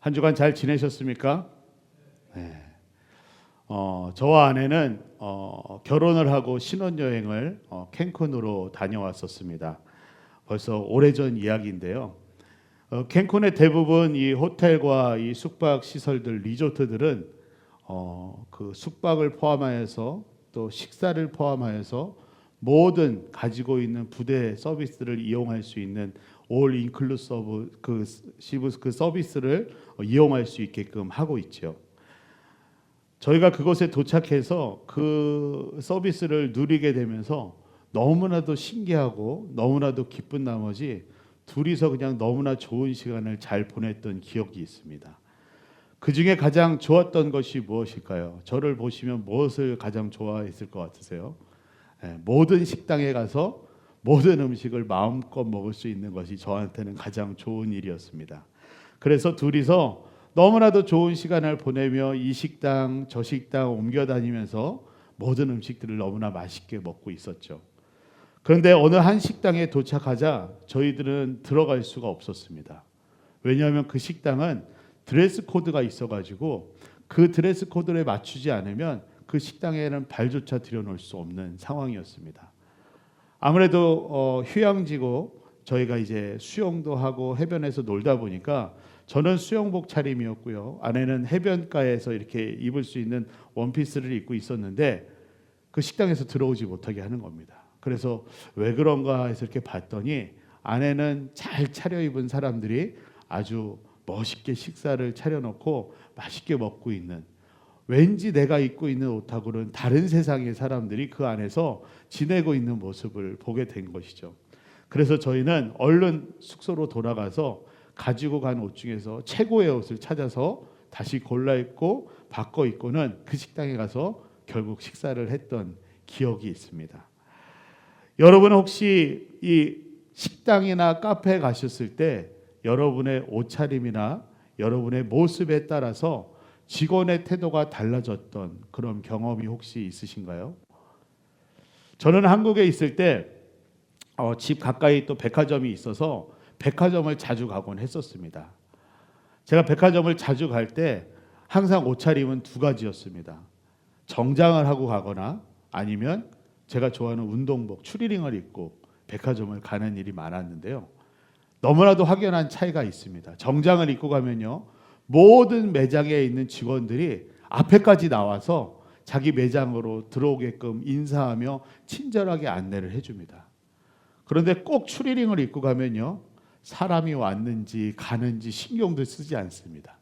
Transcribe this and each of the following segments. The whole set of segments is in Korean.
한 주간 잘 지내셨습니까? 네. 저와 아내는 결혼을 하고 신혼여행을 캔쿤으로 다녀왔었습니다. 벌써 오래전 이야기인데요. 캔쿤의 대부분 이 호텔과 이 숙박 시설들, 리조트들은 그 숙박을 포함하여서 또 식사를 포함하여서 모든 가지고 있는 부대 서비스를 이용할 수 있는 올 인클루시브 그 서비스를 이용할 수 있게끔 하고 있죠. 저희가 그곳에 도착해서 그 서비스를 누리게 되면서 너무나도 신기하고 너무나도 기쁜 나머지 둘이서 그냥 너무나 좋은 시간을 잘 보냈던 기억이 있습니다. 그 중에 가장 좋았던 것이 무엇일까요? 저를 보시면 무엇을 가장 좋아했을 것 같으세요? 모든 식당에 가서 모든 음식을 마음껏 먹을 수 있는 것이 저한테는 가장 좋은 일이었습니다. 그래서 둘이서 너무나도 좋은 시간을 보내며 이 식당 저 식당 옮겨 다니면서 모든 음식들을 너무나 맛있게 먹고 있었죠. 그런데 어느 한 식당에 도착하자 저희들은 들어갈 수가 없었습니다. 왜냐하면 그 식당은 드레스 코드가 있어가지고 그 드레스 코드에 맞추지 않으면 그 식당에는 발조차 들여놓을 수 없는 상황이었습니다. 아무래도 휴양지고 저희가 이제 수영도 하고 해변에서 놀다 보니까 저는 수영복 차림이었고요. 아내는 해변가에서 이렇게 입을 수 있는 원피스를 입고 있었는데 그 식당에서 들어오지 못하게 하는 겁니다. 그래서 왜 그런가 해서 이렇게 봤더니 아내는 잘 차려입은 사람들이 아주 멋있게 식사를 차려놓고 맛있게 먹고 있는, 왠지 내가 입고 있는 옷하고는 다른 세상의 사람들이 그 안에서 지내고 있는 모습을 보게 된 것이죠. 그래서 저희는 얼른 숙소로 돌아가서 가지고 간 옷 중에서 최고의 옷을 찾아서 다시 골라 입고 바꿔 입고는 그 식당에 가서 결국 식사를 했던 기억이 있습니다. 여러분 혹시 이 식당이나 카페에 가셨을 때 여러분의 옷차림이나 여러분의 모습에 따라서 직원의 태도가 달라졌던 그런 경험이 혹시 있으신가요? 저는 한국에 있을 때 집 가까이 또 백화점이 있어서 백화점을 자주 가곤 했었습니다. 제가 백화점을 자주 갈 때 항상 옷차림은 두 가지였습니다. 정장을 하고 가거나 아니면 제가 좋아하는 운동복, 추리닝을 입고 백화점을 가는 일이 많았는데요. 너무나도 확연한 차이가 있습니다. 정장을 입고 가면요, 모든 매장에 있는 직원들이 앞에까지 나와서 자기 매장으로 들어오게끔 인사하며 친절하게 안내를 해줍니다. 그런데 꼭 추리닝을 입고 가면요, 사람이 왔는지 가는지 신경도 쓰지 않습니다.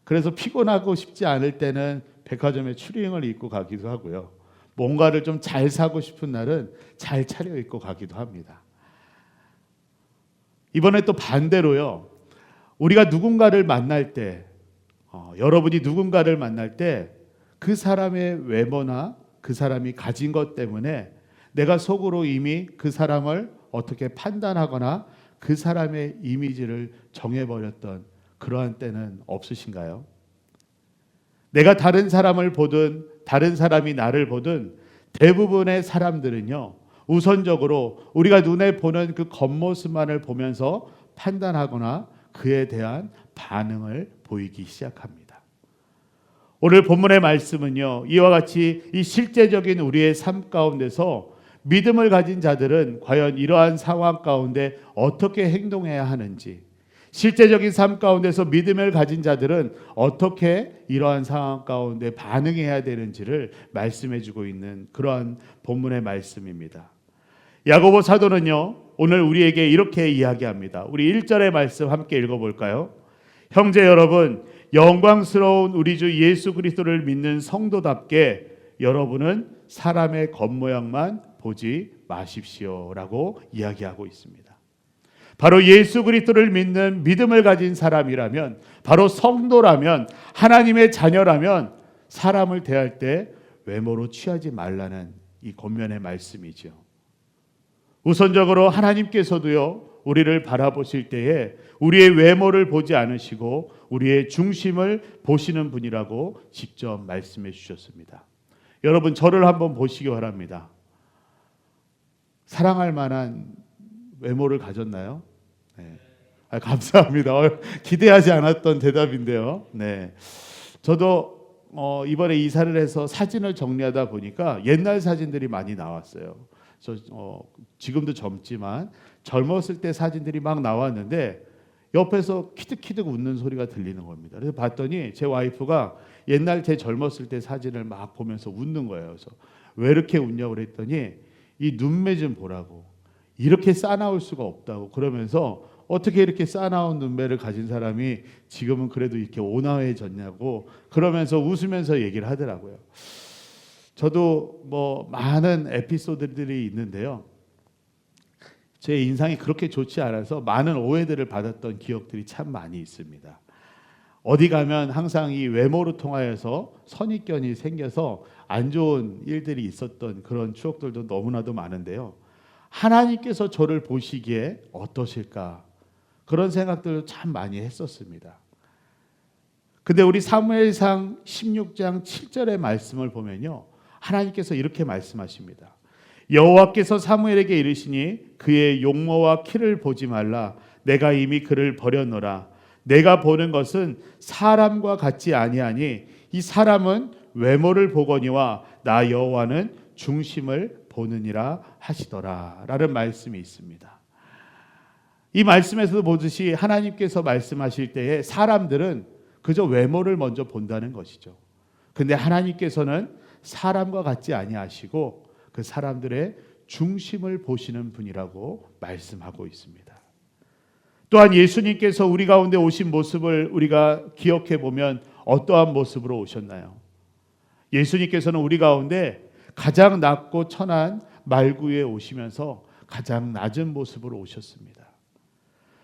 그래서 피곤하고 싶지 않을 때는 백화점에 추리닝을 입고 가기도 하고요. 뭔가를 좀 잘 사고 싶은 날은 잘 차려입고 가기도 합니다. 이번에 또 반대로요. 우리가 누군가를 만날 때, 여러분이 누군가를 만날 때 그 사람의 외모나 그 사람이 가진 것 때문에 내가 속으로 이미 그 사람을 어떻게 판단하거나 그 사람의 이미지를 정해버렸던 그러한 때는 없으신가요? 내가 다른 사람을 보든 다른 사람이 나를 보든 대부분의 사람들은요, 우선적으로 우리가 눈에 보는 그 겉모습만을 보면서 판단하거나 그에 대한 반응을 보이기 시작합니다. 오늘 본문의 말씀은요, 이와 같이 이 실제적인 우리의 삶 가운데서 믿음을 가진 자들은 과연 이러한 상황 가운데 어떻게 행동해야 하는지, 실제적인 삶 가운데서 믿음을 가진 자들은 어떻게 이러한 상황 가운데 반응해야 되는지를 말씀해주고 있는 그러한 본문의 말씀입니다. 야고보 사도는요, 오늘 우리에게 이렇게 이야기합니다. 우리 1절의 말씀 함께 읽어볼까요? 형제 여러분, 영광스러운 우리 주 예수 그리스도를 믿는 성도답게 여러분은 사람의 겉모양만 보지 마십시오라고 이야기하고 있습니다. 바로 예수 그리스도를 믿는 믿음을 가진 사람이라면, 바로 성도라면, 하나님의 자녀라면 사람을 대할 때 외모로 취하지 말라는 이 권면의 말씀이죠. 우선적으로 하나님께서도요, 우리를 바라보실 때에 우리의 외모를 보지 않으시고 우리의 중심을 보시는 분이라고 직접 말씀해 주셨습니다. 여러분, 저를 한번 보시기 바랍니다. 사랑할 만한 외모를 가졌나요? 네. 감사합니다. 기대하지 않았던 대답인데요. 네, 저도 이번에 이사를 해서 사진을 정리하다 보니까 옛날 사진들이 많이 나왔어요. 지금도 젊지만 젊었을 때 사진들이 막 나왔는데 옆에서 키득키득 웃는 소리가 들리는 겁니다. 그래서 봤더니 제 와이프가 옛날 제 젊었을 때 사진을 막 보면서 웃는 거예요. 그래서 왜 이렇게 웃냐고 그랬더니 이 눈매 좀 보라고, 이렇게 싸나울 수가 없다고 그러면서 어떻게 이렇게 싸나운 눈매를 가진 사람이 지금은 그래도 이렇게 온화해졌냐고 그러면서 웃으면서 얘기를 하더라고요. 저도 뭐 많은 에피소드들이 있는데요. 제 인상이 그렇게 좋지 않아서 많은 오해들을 받았던 기억들이 참 많이 있습니다. 어디 가면 항상 이 외모로 통하여서 선입견이 생겨서 안 좋은 일들이 있었던 그런 추억들도 너무나도 많은데요. 하나님께서 저를 보시기에 어떠실까? 그런 생각들을 참 많이 했었습니다. 근데 우리 사무엘상 16장 7절의 말씀을 보면요, 하나님께서 이렇게 말씀하십니다. 여호와께서 사무엘에게 이르시니 그의 용모와 키를 보지 말라. 내가 이미 그를 버렸노라. 내가 보는 것은 사람과 같지 아니하니 이 사람은 외모를 보거니와 나 여호와는 중심을 보느니라 하시더라 라는 말씀이 있습니다. 이 말씀에서도 보듯이 하나님께서 말씀하실 때에 사람들은 그저 외모를 먼저 본다는 것이죠. 근데 하나님께서는 사람과 같지 아니하시고 그 사람들의 중심을 보시는 분이라고 말씀하고 있습니다. 또한 예수님께서 우리 가운데 오신 모습을 우리가 기억해 보면 어떠한 모습으로 오셨나요? 예수님께서는 우리 가운데 가장 낮고 천한 말구에 오시면서 가장 낮은 모습으로 오셨습니다.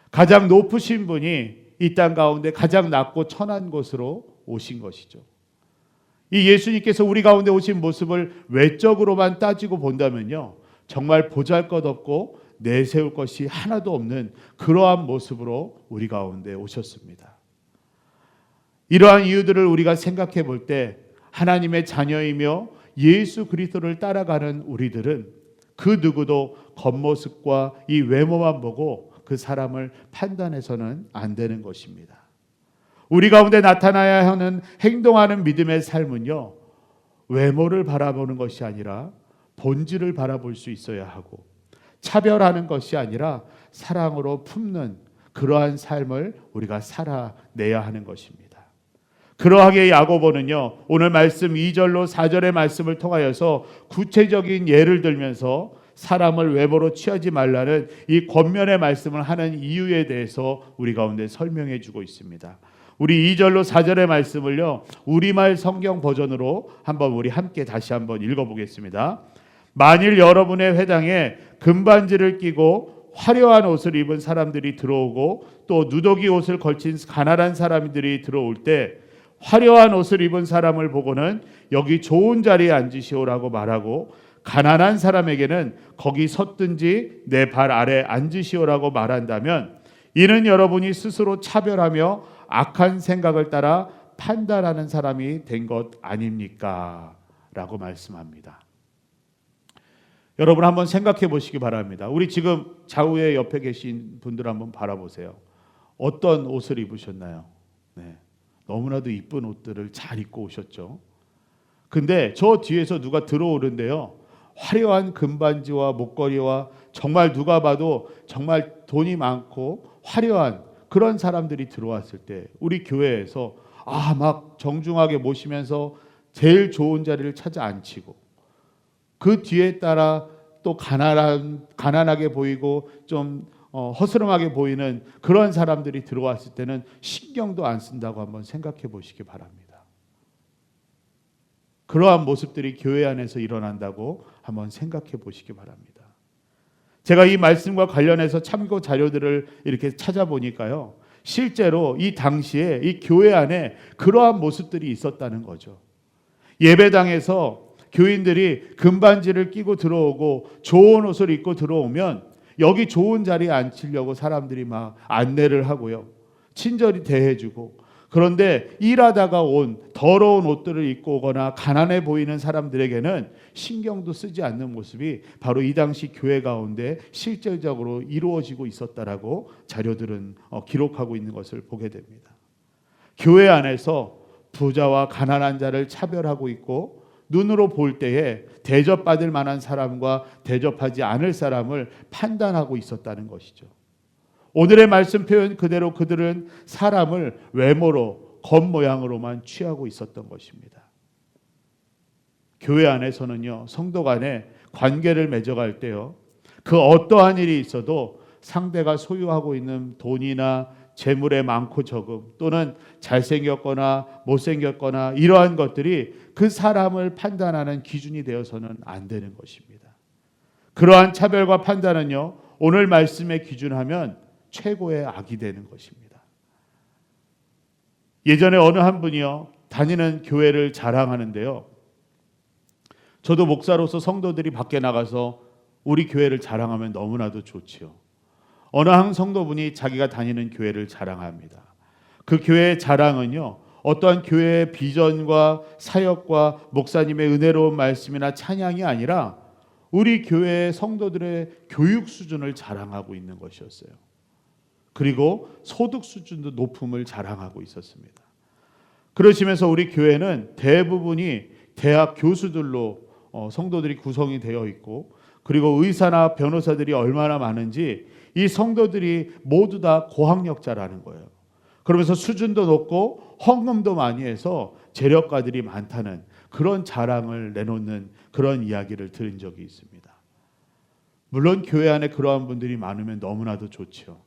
가장 높으신 분이 이 땅 가운데 가장 낮고 천한 곳으로 오신 것이죠. 이 예수님께서 우리 가운데 오신 모습을 외적으로만 따지고 본다면요, 정말 보잘것없고 내세울 것이 하나도 없는 그러한 모습으로 우리 가운데 오셨습니다. 이러한 이유들을 우리가 생각해 볼 때 하나님의 자녀이며 예수 그리스도를 따라가는 우리들은 그 누구도 겉모습과 이 외모만 보고 그 사람을 판단해서는 안 되는 것입니다. 우리 가운데 나타나야 하는 행동하는 믿음의 삶은요, 외모를 바라보는 것이 아니라 본질을 바라볼 수 있어야 하고, 차별하는 것이 아니라 사랑으로 품는 그러한 삶을 우리가 살아내야 하는 것입니다. 그러하게 야고보는요, 오늘 말씀 2절로 4절의 말씀을 통하여서 구체적인 예를 들면서 사람을 외모로 취하지 말라는 이 권면의 말씀을 하는 이유에 대해서 우리 가운데 설명해 주고 있습니다. 우리 2절로 4절의 말씀을요, 우리말 성경 버전으로 한번 우리 함께 다시 한번 읽어보겠습니다. 만일 여러분의 회당에 금반지를 끼고 화려한 옷을 입은 사람들이 들어오고 또 누더기 옷을 걸친 가난한 사람들이 들어올 때 화려한 옷을 입은 사람을 보고는 여기 좋은 자리에 앉으시오라고 말하고, 가난한 사람에게는 거기 섰든지 내 발 아래 앉으시오라고 말한다면 이는 여러분이 스스로 차별하며 악한 생각을 따라 판단하는 사람이 된 것 아닙니까? 라고 말씀합니다. 여러분 한번 생각해 보시기 바랍니다. 우리 지금 좌우에 옆에 계신 분들 한번 바라보세요. 어떤 옷을 입으셨나요? 네, 너무나도 이쁜 옷들을 잘 입고 오셨죠. 근데 저 뒤에서 누가 들어오는데요, 화려한 금반지와 목걸이와 정말 누가 봐도 정말 돈이 많고 화려한 그런 사람들이 들어왔을 때 우리 교회에서 막 정중하게 모시면서 제일 좋은 자리를 찾아 앉히고, 그 뒤에 따라 또 가난하게 보이고 좀 허스름하게 보이는 그런 사람들이 들어왔을 때는 신경도 안 쓴다고 한번 생각해 보시기 바랍니다. 그러한 모습들이 교회 안에서 일어난다고 한번 생각해 보시기 바랍니다. 제가 이 말씀과 관련해서 참고 자료들을 이렇게 찾아보니까요, 실제로 이 당시에 이 교회 안에 그러한 모습들이 있었다는 거죠. 예배당에서 교인들이 금반지를 끼고 들어오고 좋은 옷을 입고 들어오면 여기 좋은 자리에 앉히려고 사람들이 막 안내를 하고요, 친절히 대해주고, 그런데 일하다가 온 더러운 옷들을 입고 오거나 가난해 보이는 사람들에게는 신경도 쓰지 않는 모습이 바로 이 당시 교회 가운데 실질적으로 이루어지고 있었다라고 자료들은 기록하고 있는 것을 보게 됩니다. 교회 안에서 부자와 가난한 자를 차별하고 있고 눈으로 볼 때에 대접받을 만한 사람과 대접하지 않을 사람을 판단하고 있었다는 것이죠. 오늘의 말씀 표현 그대로 그들은 사람을 외모로 겉모양으로만 취하고 있었던 것입니다. 교회 안에서는요, 성도 간에 관계를 맺어갈 때요, 그 어떠한 일이 있어도 상대가 소유하고 있는 돈이나 재물의 많고 적음 또는 잘생겼거나 못생겼거나 이러한 것들이 그 사람을 판단하는 기준이 되어서는 안 되는 것입니다. 그러한 차별과 판단은요, 오늘 말씀에 기준하면 최고의 악이 되는 것입니다. 예전에 어느 한 분이요, 다니는 교회를 자랑하는데요, 저도 목사로서 성도들이 밖에 나가서 우리 교회를 자랑하면 너무나도 좋지요. 어느 한 성도분이 자기가 다니는 교회를 자랑합니다. 그 교회의 자랑은요, 어떠한 교회의 비전과 사역과 목사님의 은혜로운 말씀이나 찬양이 아니라 우리 교회의 성도들의 교육 수준을 자랑하고 있는 것이었어요. 그리고 소득 수준도 높음을 자랑하고 있었습니다. 그러시면서 우리 교회는 대부분이 대학 교수들로 성도들이 구성이 되어 있고, 그리고 의사나 변호사들이 얼마나 많은지 이 성도들이 모두 다 고학력자라는 거예요. 그러면서 수준도 높고 헌금도 많이 해서 재력가들이 많다는 그런 자랑을 내놓는 그런 이야기를 들은 적이 있습니다. 물론 교회 안에 그러한 분들이 많으면 너무나도 좋죠.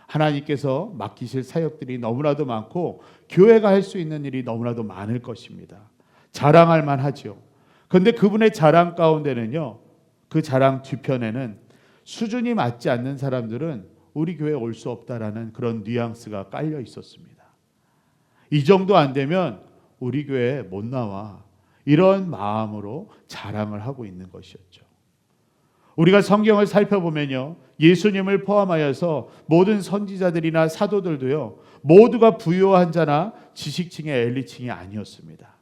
하나님께서 맡기실 사역들이 너무나도 많고 교회가 할 수 있는 일이 너무나도 많을 것입니다. 자랑할 만하죠. 그런데 그분의 자랑 가운데는요, 그 자랑 뒤편에는 수준이 맞지 않는 사람들은 우리 교회에 올 수 없다라는 그런 뉘앙스가 깔려 있었습니다. 이 정도 안 되면 우리 교회에 못 나와, 이런 마음으로 자랑을 하고 있는 것이었죠. 우리가 성경을 살펴보면요, 예수님을 포함하여서 모든 선지자들이나 사도들도요, 모두가 부유한 자나 지식층의 엘리트층이 아니었습니다.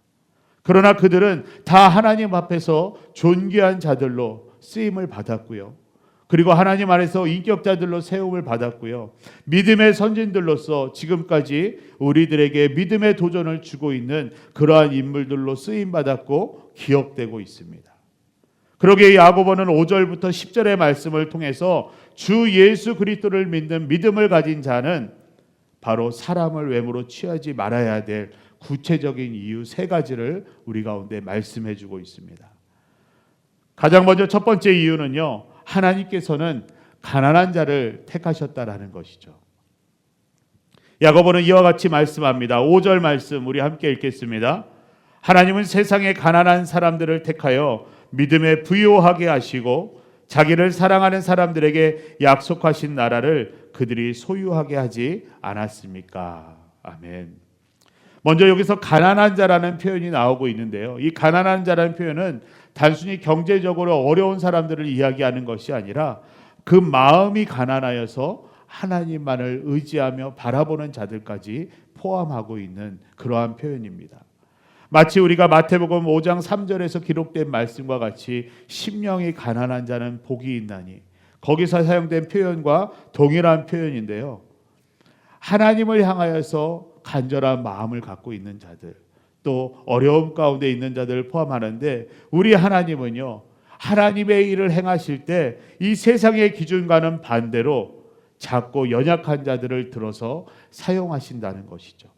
그러나 그들은 다 하나님 앞에서 존귀한 자들로 쓰임을 받았고요, 그리고 하나님 안에서 인격자들로 세움을 받았고요, 믿음의 선진들로서 지금까지 우리들에게 믿음의 도전을 주고 있는 그러한 인물들로 쓰임받았고 기억되고 있습니다. 그러기에 야고보는 5절부터 10절의 말씀을 통해서 주 예수 그리스도를 믿는 믿음을 가진 자는 바로 사람을 외모로 취하지 말아야 될 구체적인 이유 3가지를 우리 가운데 말씀해 주고 있습니다. 가장 먼저 첫 번째 이유는요, 하나님께서는 가난한 자를 택하셨다라는 것이죠. 야고보는 이와 같이 말씀합니다. 5절 말씀 우리 함께 읽겠습니다. 하나님은 세상의 가난한 사람들을 택하여 믿음에 부요하게 하시고 자기를 사랑하는 사람들에게 약속하신 나라를 그들이 소유하게 하지 않았습니까? 아멘. 먼저 여기서 가난한 자라는 표현이 나오고 있는데요, 이 가난한 자라는 표현은 단순히 경제적으로 어려운 사람들을 이야기하는 것이 아니라 그 마음이 가난하여서 하나님만을 의지하며 바라보는 자들까지 포함하고 있는 그러한 표현입니다. 마치 우리가 마태복음 5장 3절에서 기록된 말씀과 같이 심령이 가난한 자는 복이 있나니, 거기서 사용된 표현과 동일한 표현인데요, 하나님을 향하여서 간절한 마음을 갖고 있는 자들, 또 어려움 가운데 있는 자들을 포함하는데, 우리 하나님은요, 하나님의 일을 행하실 때 이 세상의 기준과는 반대로 작고 연약한 자들을 들어서 사용하신다는 것이죠.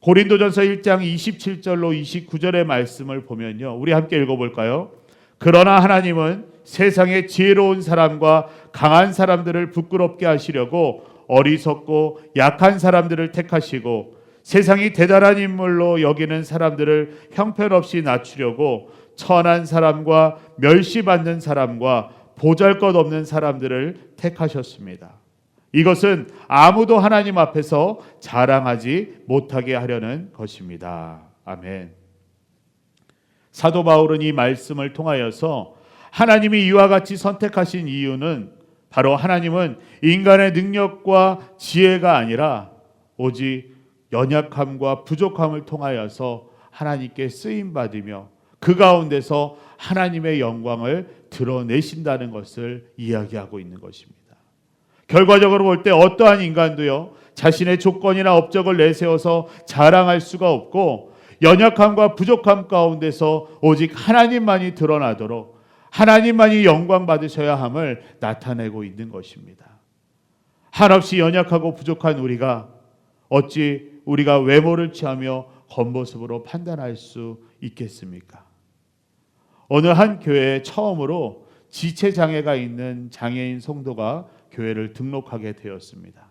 고린도전서 1장 27절로 29절의 말씀을 보면요, 우리 함께 읽어볼까요? 그러나 하나님은 세상의 지혜로운 사람과 강한 사람들을 부끄럽게 하시려고 어리석고 약한 사람들을 택하시고 세상이 대단한 인물로 여기는 사람들을 형편없이 낮추려고 천한 사람과 멸시받는 사람과 보잘것없는 사람들을 택하셨습니다. 이것은 아무도 하나님 앞에서 자랑하지 못하게 하려는 것입니다. 아멘. 사도 바울은 이 말씀을 통하여서 하나님이 이와 같이 선택하신 이유는 바로 하나님은 인간의 능력과 지혜가 아니라 오직 연약함과 부족함을 통하여서 하나님께 쓰임 받으며 그 가운데서 하나님의 영광을 드러내신다는 것을 이야기하고 있는 것입니다. 결과적으로 볼 때 어떠한 인간도요, 자신의 조건이나 업적을 내세워서 자랑할 수가 없고 연약함과 부족함 가운데서 오직 하나님만이 드러나도록 하나님만이 영광 받으셔야 함을 나타내고 있는 것입니다. 한없이 연약하고 부족한 우리가 어찌 우리가 외모를 취하며 겉모습으로 판단할 수 있겠습니까? 어느 한 교회에 처음으로 지체장애가 있는 장애인 성도가 교회를 등록하게 되었습니다.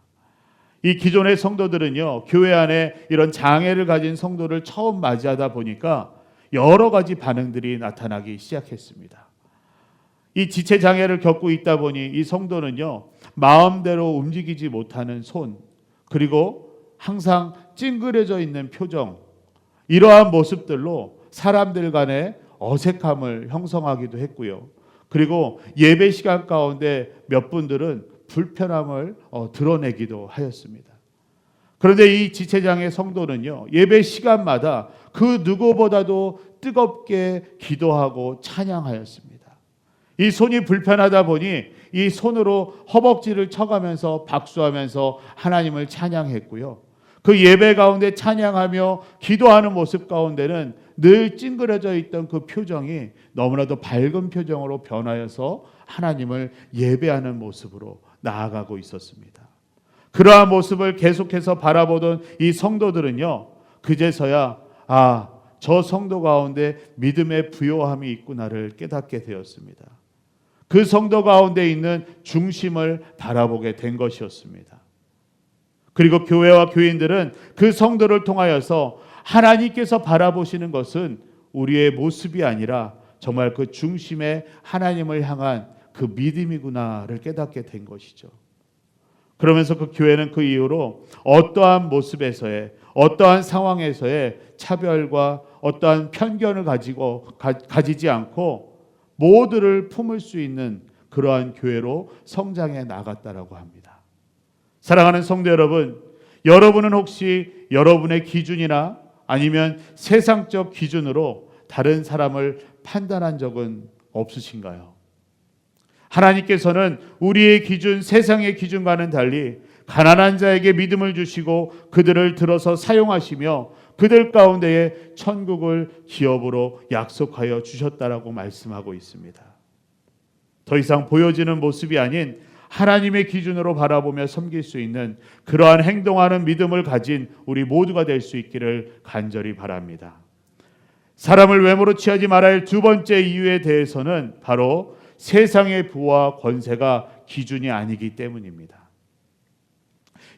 이 기존의 성도들은요, 교회 안에 이런 장애를 가진 성도를 처음 맞이하다 보니까 여러 가지 반응들이 나타나기 시작했습니다. 이 지체 장애를 겪고 있다 보니 이 성도는요, 마음대로 움직이지 못하는 손, 그리고 항상 찡그려져 있는 표정, 이러한 모습들로 사람들 간에 어색함을 형성하기도 했고요. 그리고 예배 시간 가운데 몇 분들은 불편함을 드러내기도 하였습니다. 그런데 이 지체장애 성도는요, 예배 시간마다 그 누구보다도 뜨겁게 기도하고 찬양하였습니다. 이 손이 불편하다 보니 이 손으로 허벅지를 쳐가면서 박수하면서 하나님을 찬양했고요. 그 예배 가운데 찬양하며 기도하는 모습 가운데는 늘 찡그려져 있던 그 표정이 너무나도 밝은 표정으로 변하여서 하나님을 예배하는 모습으로 나아가고 있었습니다. 그러한 모습을 계속해서 바라보던 이 성도들은요, 그제서야 저 성도 가운데 믿음의 부요함이 있구나를 깨닫게 되었습니다. 그 성도 가운데 있는 중심을 바라보게 된 것이었습니다. 그리고 교회와 교인들은 그 성도를 통하여서 하나님께서 바라보시는 것은 우리의 모습이 아니라 정말 그 중심에 하나님을 향한 그 믿음이구나를 깨닫게 된 것이죠. 그러면서 그 교회는 그 이후로 어떠한 모습에서의 어떠한 상황에서의 차별과 어떠한 편견을 가지지 않고 모두를 품을 수 있는 그러한 교회로 성장해 나갔다라고 합니다. 사랑하는 성도 여러분, 여러분은 혹시 여러분의 기준이나 아니면 세상적 기준으로 다른 사람을 판단한 적은 없으신가요? 하나님께서는 우리의 기준, 세상의 기준과는 달리 가난한 자에게 믿음을 주시고 그들을 들어서 사용하시며 그들 가운데에 천국을 기업으로 약속하여 주셨다라고 말씀하고 있습니다. 더 이상 보여지는 모습이 아닌 하나님의 기준으로 바라보며 섬길 수 있는 그러한 행동하는 믿음을 가진 우리 모두가 될 수 있기를 간절히 바랍니다. 사람을 외모로 취하지 말아야 할 두 번째 이유에 대해서는 바로 세상의 부와 권세가 기준이 아니기 때문입니다.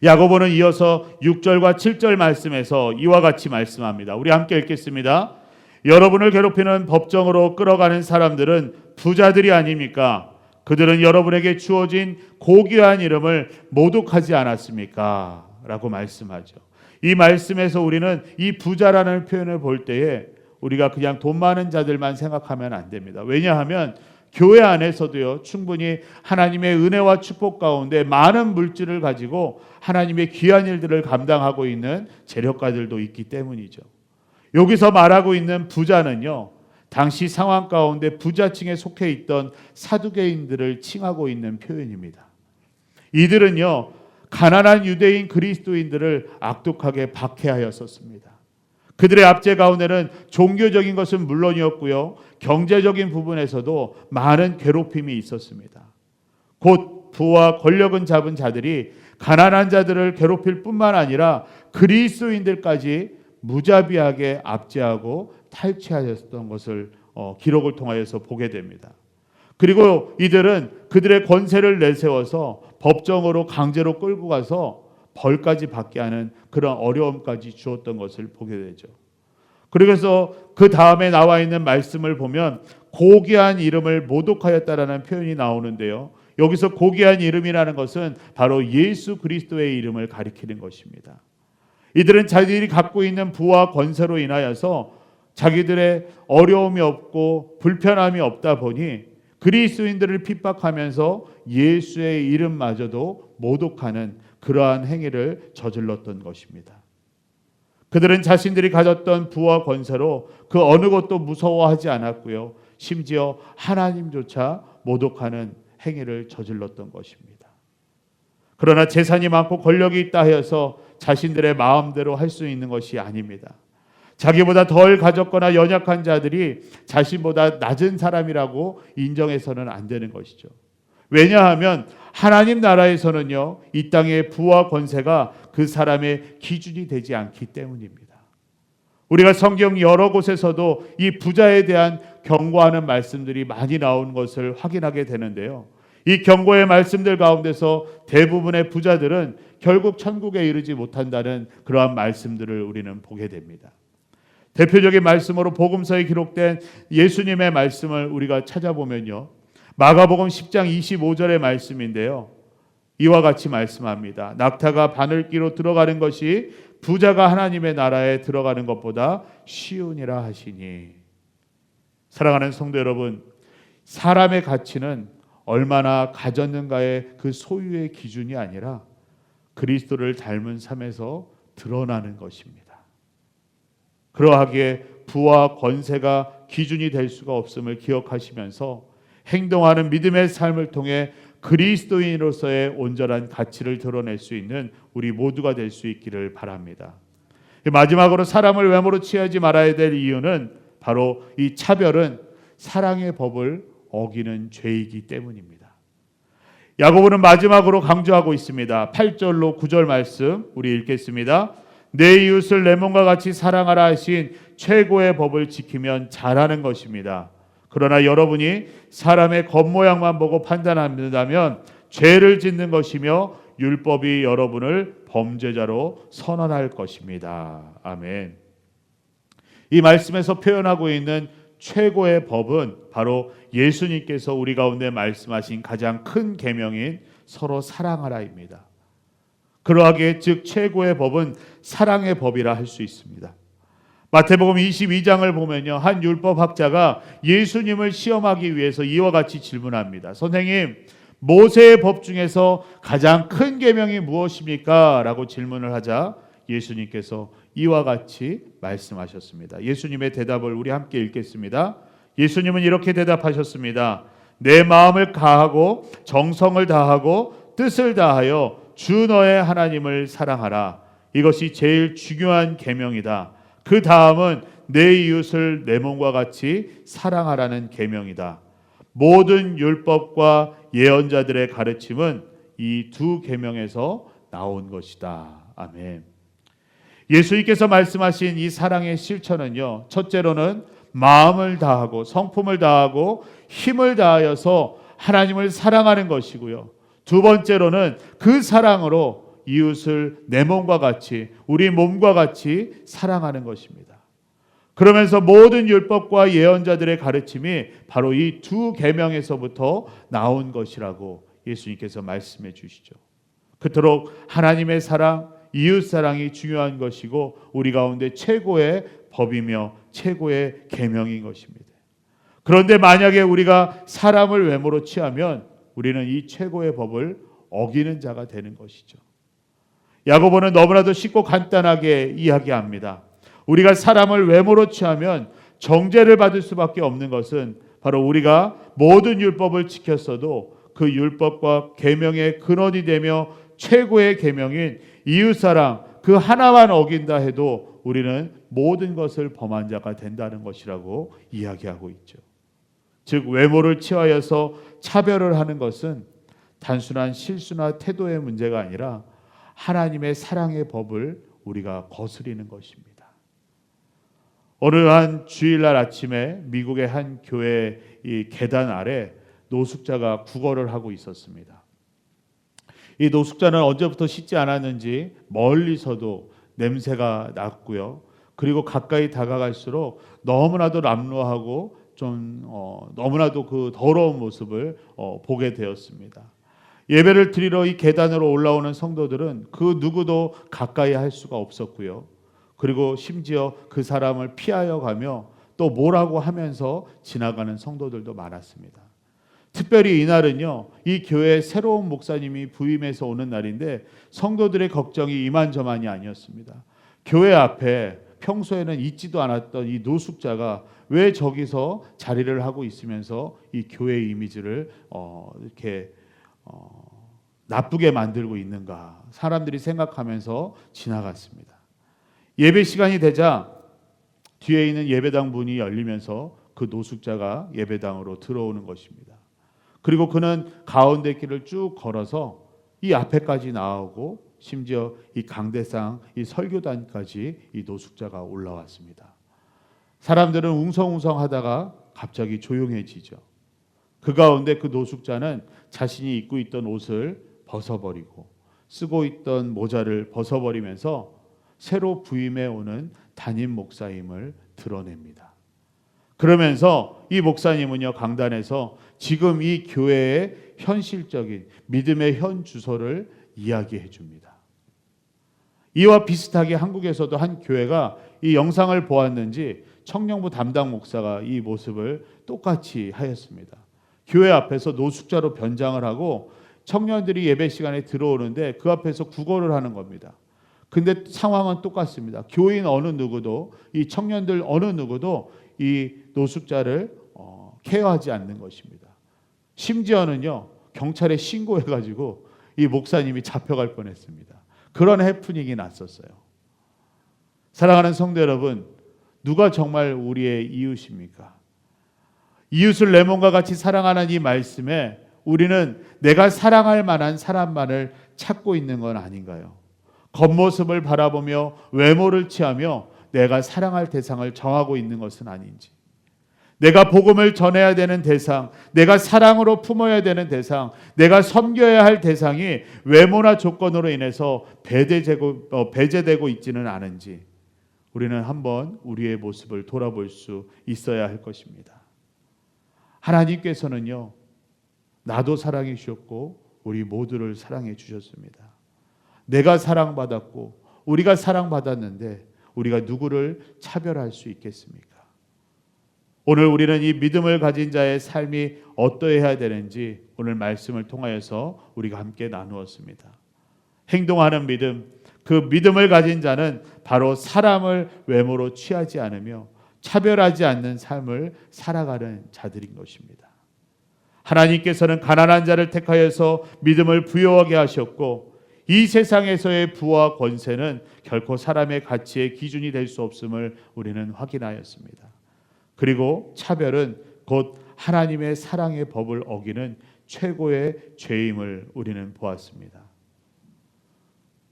야고보는 이어서 6절과 7절 말씀에서 이와 같이 말씀합니다. 우리 함께 읽겠습니다. 여러분을 괴롭히는 법정으로 끌어가는 사람들은 부자들이 아닙니까? 그들은 여러분에게 주어진 고귀한 이름을 모독하지 않았습니까? 라고 말씀하죠. 이 말씀에서 우리는 이 부자라는 표현을 볼 때에 우리가 그냥 돈 많은 자들만 생각하면 안 됩니다. 왜냐하면 교회 안에서도요, 충분히 하나님의 은혜와 축복 가운데 많은 물질을 가지고 하나님의 귀한 일들을 감당하고 있는 재력가들도 있기 때문이죠. 여기서 말하고 있는 부자는요, 당시 상황 가운데 부자층에 속해 있던 사두개인들을 칭하고 있는 표현입니다. 이들은요, 가난한 유대인 그리스도인들을 악독하게 박해하였었습니다. 그들의 압제 가운데는 종교적인 것은 물론이었고요, 경제적인 부분에서도 많은 괴롭힘이 있었습니다. 곧 부와 권력은 잡은 자들이 가난한 자들을 괴롭힐 뿐만 아니라 그리스도인들까지 무자비하게 압제하고 탈취하였던 것을 기록을 통하여서 보게 됩니다. 그리고 이들은 그들의 권세를 내세워서 법정으로 강제로 끌고 가서 벌까지 받게 하는 그런 어려움까지 주었던 것을 보게 되죠. 그래서 그 다음에 나와 있는 말씀을 보면 고귀한 이름을 모독하였다라는 표현이 나오는데요. 여기서 고귀한 이름이라는 것은 바로 예수 그리스도의 이름을 가리키는 것입니다. 이들은 자기들이 갖고 있는 부와 권세로 인하여서 자기들의 어려움이 없고 불편함이 없다 보니 그리스도인들을 핍박하면서 예수의 이름마저도 모독하는 그러한 행위를 저질렀던 것입니다. 그들은 자신들이 가졌던 부와 권세로 그 어느 것도 무서워하지 않았고요. 심지어 하나님조차 모독하는 행위를 저질렀던 것입니다. 그러나 재산이 많고 권력이 있다 하여서 자신들의 마음대로 할 수 있는 것이 아닙니다. 자기보다 덜 가졌거나 연약한 자들이 자신보다 낮은 사람이라고 인정해서는 안 되는 것이죠. 왜냐하면 하나님 나라에서는요, 이 땅의 부와 권세가 그 사람의 기준이 되지 않기 때문입니다. 우리가 성경 여러 곳에서도 이 부자에 대한 경고하는 말씀들이 많이 나온 것을 확인하게 되는데요. 이 경고의 말씀들 가운데서 대부분의 부자들은 결국 천국에 이르지 못한다는 그러한 말씀들을 우리는 보게 됩니다. 대표적인 말씀으로 복음서에 기록된 예수님의 말씀을 우리가 찾아보면요, 마가복음 10장 25절의 말씀인데요, 이와 같이 말씀합니다. 낙타가 바늘기로 들어가는 것이 부자가 하나님의 나라에 들어가는 것보다 쉬우니라 하시니. 사랑하는 성도 여러분, 사람의 가치는 얼마나 가졌는가의 그 소유의 기준이 아니라 그리스도를 닮은 삶에서 드러나는 것입니다. 그러하기에 부와 권세가 기준이 될 수가 없음을 기억하시면서 행동하는 믿음의 삶을 통해 그리스도인으로서의 온전한 가치를 드러낼 수 있는 우리 모두가 될 수 있기를 바랍니다. 마지막으로 사람을 외모로 취하지 말아야 될 이유는 바로 이 차별은 사랑의 법을 어기는 죄이기 때문입니다. 야고보는 마지막으로 강조하고 있습니다. 8절로 9절 말씀 우리 읽겠습니다. 내 이웃을 내 몸과 같이 사랑하라 하신 최고의 법을 지키면 잘하는 것입니다. 그러나 여러분이 사람의 겉모양만 보고 판단한다면 죄를 짓는 것이며 율법이 여러분을 범죄자로 선언할 것입니다. 아멘. 이 말씀에서 표현하고 있는 최고의 법은 바로 예수님께서 우리 가운데 말씀하신 가장 큰 계명인 서로 사랑하라입니다. 그러하기에 즉 최고의 법은 사랑의 법이라 할 수 있습니다. 마태복음 22장을 보면요, 한 율법학자가 예수님을 시험하기 위해서 이와 같이 질문합니다. 선생님, 모세의 법 중에서 가장 큰 계명이 무엇입니까? 라고 질문을 하자 예수님께서 이와 같이 말씀하셨습니다. 예수님의 대답을 우리 함께 읽겠습니다. 예수님은 이렇게 대답하셨습니다. 내 마음을 다하고 정성을 다하고 뜻을 다하여 주 너의 하나님을 사랑하라. 이것이 제일 중요한 계명이다. 그 다음은 내 이웃을 내 몸과 같이 사랑하라는 계명이다. 모든 율법과 예언자들의 가르침은 이 두 계명에서 나온 것이다. 아멘. 예수님께서 말씀하신 이 사랑의 실천은요, 첫째로는 마음을 다하고 성품을 다하고 힘을 다하여서 하나님을 사랑하는 것이고요. 두 번째로는 그 사랑으로 이웃을 내 몸과 같이, 우리 몸과 같이 사랑하는 것입니다. 그러면서 모든 율법과 예언자들의 가르침이 바로 이 두 계명에서부터 나온 것이라고 예수님께서 말씀해 주시죠. 그토록 하나님의 사랑, 이웃 사랑이 중요한 것이고 우리 가운데 최고의 법이며 최고의 계명인 것입니다. 그런데 만약에 우리가 사람을 외모로 취하면 우리는 이 최고의 법을 어기는 자가 되는 것이죠. 야고보는 너무나도 쉽고 간단하게 이야기합니다. 우리가 사람을 외모로 취하면 정죄를 받을 수밖에 없는 것은 바로 우리가 모든 율법을 지켰어도 그 율법과 계명의 근원이 되며 최고의 계명인 이웃사랑 그 하나만 어긴다 해도 우리는 모든 것을 범한 자가 된다는 것이라고 이야기하고 있죠. 즉 외모를 취하여서 차별을 하는 것은 단순한 실수나 태도의 문제가 아니라 하나님의 사랑의 법을 우리가 거스리는 것입니다. 어느 한 주일날 아침에 미국의 한 교회 이 계단 아래 노숙자가 구걸을 하고 있었습니다. 이 노숙자는 언제부터 씻지 않았는지 멀리서도 냄새가 났고요. 그리고 가까이 다가갈수록 너무나도 남루하고 좀 너무나도 그 더러운 모습을 보게 되었습니다. 예배를 드리러 이 계단으로 올라오는 성도들은 그 누구도 가까이 할 수가 없었고요. 그리고 심지어 그 사람을 피하여 가며 또 뭐라고 하면서 지나가는 성도들도 많았습니다. 특별히 이날은요, 이 교회에 새로운 목사님이 부임해서 오는 날인데 성도들의 걱정이 이만저만이 아니었습니다. 교회 앞에 평소에는 있지도 않았던 이 노숙자가 왜 저기서 자리를 하고 있으면서 이 교회의 이미지를 이렇게 나쁘게 만들고 있는가, 사람들이 생각하면서 지나갔습니다. 예배 시간이 되자 뒤에 있는 예배당 문이 열리면서 그 노숙자가 예배당으로 들어오는 것입니다. 그리고 그는 가운데 길을 쭉 걸어서 이 앞에까지 나오고 심지어 이 강대상 이 설교단까지 이 노숙자가 올라왔습니다. 사람들은 웅성웅성하다가 갑자기 조용해지죠. 그 가운데 그 노숙자는 자신이 입고 있던 옷을 벗어버리고 쓰고 있던 모자를 벗어버리면서 새로 부임해 오는 담임 목사임을 드러냅니다. 그러면서 이 목사님은요, 강단에서 지금 이 교회의 현실적인 믿음의 현 주소를 이야기해 줍니다. 이와 비슷하게 한국에서도 한 교회가 이 영상을 보았는지 청년부 담당 목사가 이 모습을 똑같이 하였습니다. 교회 앞에서 노숙자로 변장을 하고 청년들이 예배 시간에 들어오는데 그 앞에서 구걸을 하는 겁니다. 근데 상황은 똑같습니다. 교인 어느 누구도, 이 청년들 어느 누구도 이 노숙자를 케어하지 않는 것입니다. 심지어는요, 경찰에 신고해가지고 이 목사님이 잡혀갈 뻔했습니다. 그런 해프닝이 났었어요. 사랑하는 성도 여러분, 누가 정말 우리의 이웃입니까? 이웃을 내 몸과 같이 사랑하는 이 말씀에 우리는 내가 사랑할 만한 사람만을 찾고 있는 건 아닌가요? 겉모습을 바라보며 외모를 취하며 내가 사랑할 대상을 정하고 있는 것은 아닌지, 내가 복음을 전해야 되는 대상, 내가 사랑으로 품어야 되는 대상, 내가 섬겨야 할 대상이 외모나 조건으로 인해서 배제되고 있지는 않은지 우리는 한번 우리의 모습을 돌아볼 수 있어야 할 것입니다. 하나님께서는요, 나도 사랑해 주셨고 우리 모두를 사랑해 주셨습니다. 내가 사랑받았고 우리가 사랑받았는데 우리가 누구를 차별할 수 있겠습니까? 오늘 우리는 이 믿음을 가진 자의 삶이 어떠해야 되는지 오늘 말씀을 통하여서 우리가 함께 나누었습니다. 행동하는 믿음, 그 믿음을 가진 자는 바로 사람을 외모로 취하지 않으며 차별하지 않는 삶을 살아가는 자들인 것입니다. 하나님께서는 가난한 자를 택하여서 믿음을 부여하게 하셨고 이 세상에서의 부와 권세는 결코 사람의 가치의 기준이 될 수 없음을 우리는 확인하였습니다. 그리고 차별은 곧 하나님의 사랑의 법을 어기는 최고의 죄임을 우리는 보았습니다.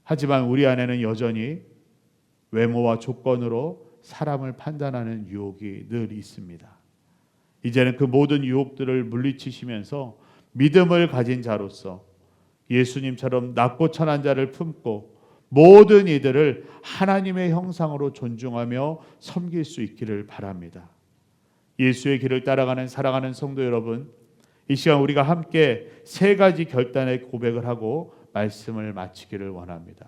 하지만 우리 안에는 여전히 외모와 조건으로 사람을 판단하는 유혹이 늘 있습니다. 이제는 그 모든 유혹들을 물리치시면서 믿음을 가진 자로서 예수님처럼 낮고 천한 자를 품고 모든 이들을 하나님의 형상으로 존중하며 섬길 수 있기를 바랍니다. 예수의 길을 따라가는 사랑하는 성도 여러분, 이 시간 우리가 함께 세 가지 결단의 고백을 하고 말씀을 마치기를 원합니다.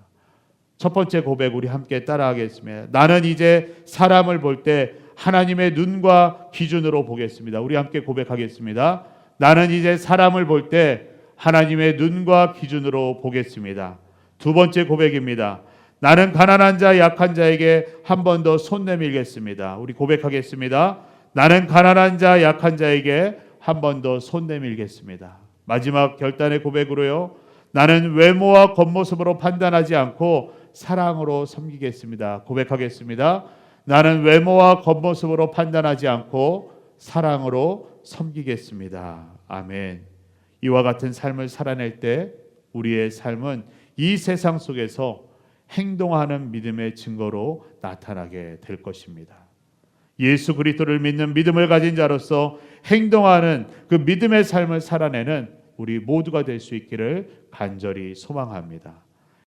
첫 번째 고백 우리 함께 따라하겠습니다. 나는 이제 사람을 볼 때 하나님의 눈과 기준으로 보겠습니다. 우리 함께 고백하겠습니다. 나는 이제 사람을 볼 때 하나님의 눈과 기준으로 보겠습니다. 두 번째 고백입니다. 나는 가난한 자, 약한 자에게 한 번 더 손 내밀겠습니다. 우리 고백하겠습니다. 나는 가난한 자, 약한 자에게 한 번 더 손 내밀겠습니다. 마지막 결단의 고백으로요. 나는 외모와 겉모습으로 판단하지 않고 사랑으로 섬기겠습니다. 고백하겠습니다. 나는 외모와 겉모습으로 판단하지 않고 사랑으로 섬기겠습니다. 아멘. 이와 같은 삶을 살아낼 때 우리의 삶은 이 세상 속에서 행동하는 믿음의 증거로 나타나게 될 것입니다. 예수 그리스도를 믿는 믿음을 가진 자로서 행동하는 그 믿음의 삶을 살아내는 우리 모두가 될 수 있기를 간절히 소망합니다.